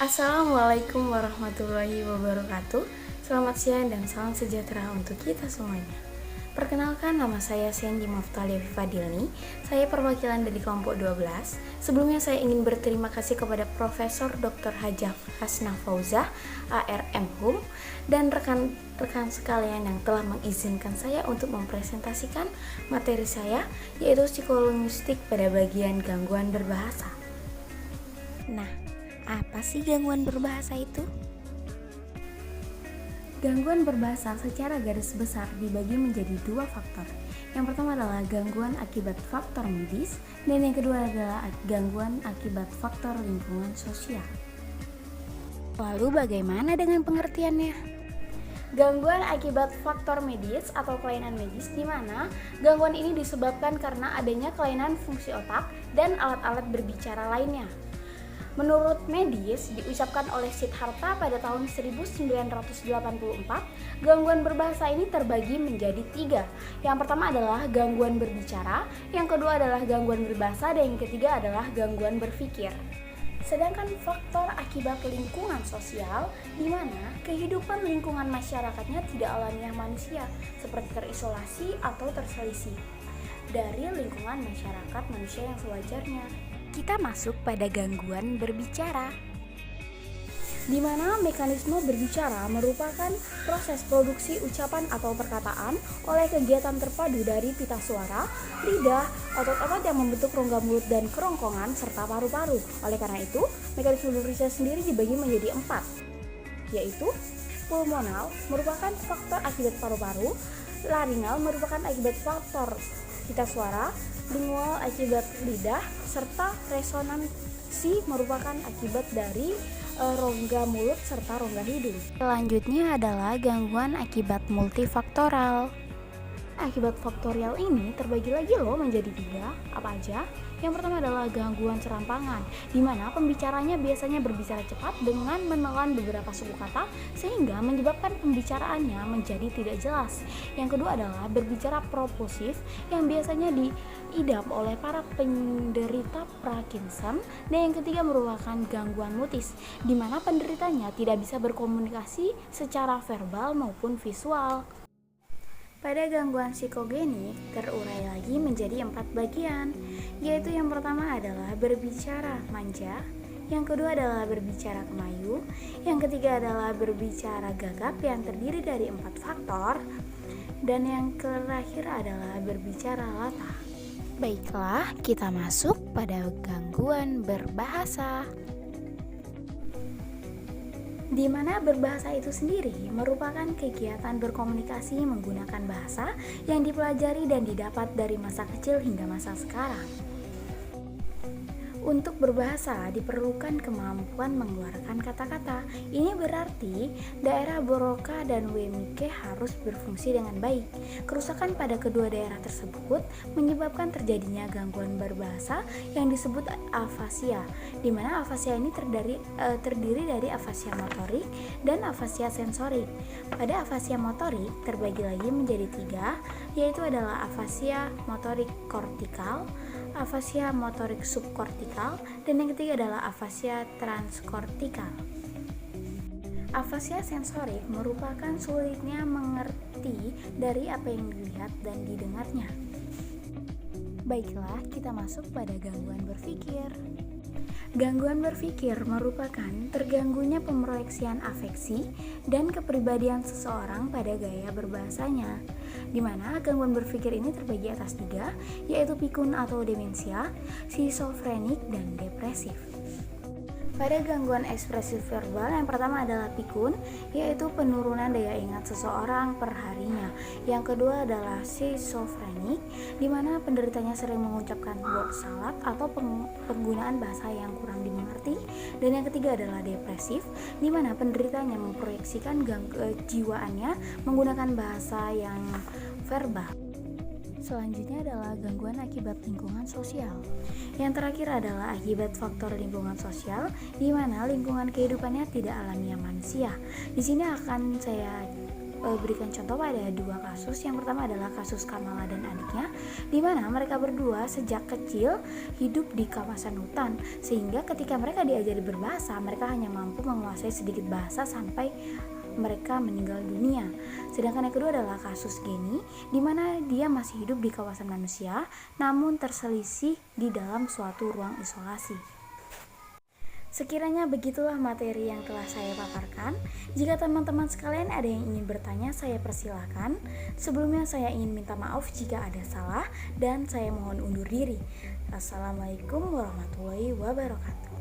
Assalamualaikum warahmatullahi wabarakatuh. Selamat siang dan salam sejahtera untuk kita semuanya. Perkenalkan, nama saya Sendi Maftalia Fadilni. Saya perwakilan dari kelompok 12. Sebelumnya saya ingin berterima kasih kepada Profesor Dr. Hajah Hasnah Fauzah, ARM Hum, dan rekan-rekan sekalian yang telah mengizinkan saya untuk mempresentasikan materi saya, yaitu psikolinguistik pada bagian gangguan berbahasa. Nah, apa sih gangguan berbahasa itu? Gangguan berbahasa secara garis besar dibagi menjadi dua faktor. Yang pertama adalah gangguan akibat faktor medis, dan yang kedua adalah gangguan akibat faktor lingkungan sosial. Lalu bagaimana dengan pengertiannya? Gangguan akibat faktor medis atau kelainan medis, di mana gangguan ini disebabkan karena adanya kelainan fungsi otak dan alat-alat berbicara lainnya. Menurut medis, diucapkan oleh Siddhartha pada tahun 1984, gangguan berbahasa ini terbagi menjadi 3. Yang pertama adalah gangguan berbicara, yang kedua adalah gangguan berbahasa, dan yang ketiga adalah gangguan berpikir. Sedangkan faktor akibat lingkungan sosial, di mana kehidupan lingkungan masyarakatnya tidak alamiah manusia, seperti terisolasi atau terselisih dari lingkungan masyarakat manusia yang sewajarnya. Kita masuk pada gangguan berbicara, di mana mekanisme berbicara merupakan proses produksi ucapan atau perkataan oleh kegiatan terpadu dari pita suara, lidah, otot-otot yang membentuk rongga mulut dan kerongkongan, serta paru-paru. Oleh karena itu, mekanisme berbicara sendiri dibagi menjadi 4, yaitu pulmonal merupakan faktor akibat paru-paru, laringal merupakan akibat faktor pita suara, lingual akibat lidah, serta resonansi merupakan akibat dari rongga mulut serta rongga hidung. Selanjutnya adalah gangguan akibat multifaktoral. Akibat faktorial ini terbagi lagi menjadi 3. Apa aja? Yang pertama adalah gangguan serampangan, di mana pembicaranya biasanya berbicara cepat dengan menelan beberapa suku kata sehingga menyebabkan pembicaraannya menjadi tidak jelas. Yang kedua adalah berbicara propulsif, yang biasanya diidap oleh para penderita Parkinson. Dan yang ketiga merupakan gangguan mutis, di mana penderitanya tidak bisa berkomunikasi secara verbal maupun visual. Pada gangguan psikogenik terurai lagi menjadi 4 bagian, yaitu yang pertama adalah berbicara manja, yang kedua adalah berbicara kemayu, yang ketiga adalah berbicara gagap yang terdiri dari 4 faktor, dan yang terakhir adalah berbicara latah. Baiklah, kita masuk pada gangguan berbahasa, di mana berbahasa itu sendiri merupakan kegiatan berkomunikasi menggunakan bahasa yang dipelajari dan didapat dari masa kecil hingga masa sekarang. Untuk berbahasa diperlukan kemampuan mengeluarkan kata-kata. Ini berarti daerah Broca dan Wernicke harus berfungsi dengan baik. Kerusakan pada kedua daerah tersebut menyebabkan terjadinya gangguan berbahasa yang disebut afasia, di mana afasia ini terdiri dari afasia motorik dan afasia sensorik. Pada afasia motorik terbagi lagi menjadi 3, yaitu adalah afasia motorik kortikal, afasia motorik subkortikal, dan yang ketiga adalah afasia transkortikal. Afasia sensorik merupakan sulitnya mengerti dari apa yang dilihat dan didengarnya. Baiklah, kita masuk pada gangguan berpikir. Gangguan berpikir merupakan terganggunya pemeroleksian afeksi dan kepribadian seseorang pada gaya berbahasanya, di mana gangguan berpikir ini terbagi atas 3, yaitu pikun atau demensia, skizofrenik, dan depresif. Pada gangguan ekspresif verbal, yang pertama adalah pikun, yaitu penurunan daya ingat seseorang per harinya. Yang kedua adalah skizofrenik, di mana penderitanya sering mengucapkan word salad atau penggunaan bahasa yang kurang dimengerti. Dan yang ketiga adalah depresif, di mana penderitanya memproyeksikan kejiwaannya menggunakan bahasa yang verbal. Selanjutnya adalah gangguan akibat lingkungan sosial. Yang terakhir adalah akibat faktor lingkungan sosial, di mana lingkungan kehidupannya tidak alamiah manusia. Di sini akan saya berikan contoh pada dua kasus. Yang pertama adalah kasus Kamala dan adiknya, di mana mereka berdua sejak kecil hidup di kawasan hutan, sehingga ketika mereka diajari berbahasa, mereka hanya mampu menguasai sedikit bahasa sampai mereka meninggal dunia. Sedangkan yang kedua adalah kasus Geni, di mana dia masih hidup di kawasan manusia, namun terselisih di dalam suatu ruang isolasi. Sekiranya begitulah materi yang telah saya paparkan. Jika teman-teman sekalian ada yang ingin bertanya, saya persilahkan. Sebelumnya saya ingin minta maaf jika ada salah, dan saya mohon undur diri. Assalamualaikum warahmatullahi wabarakatuh.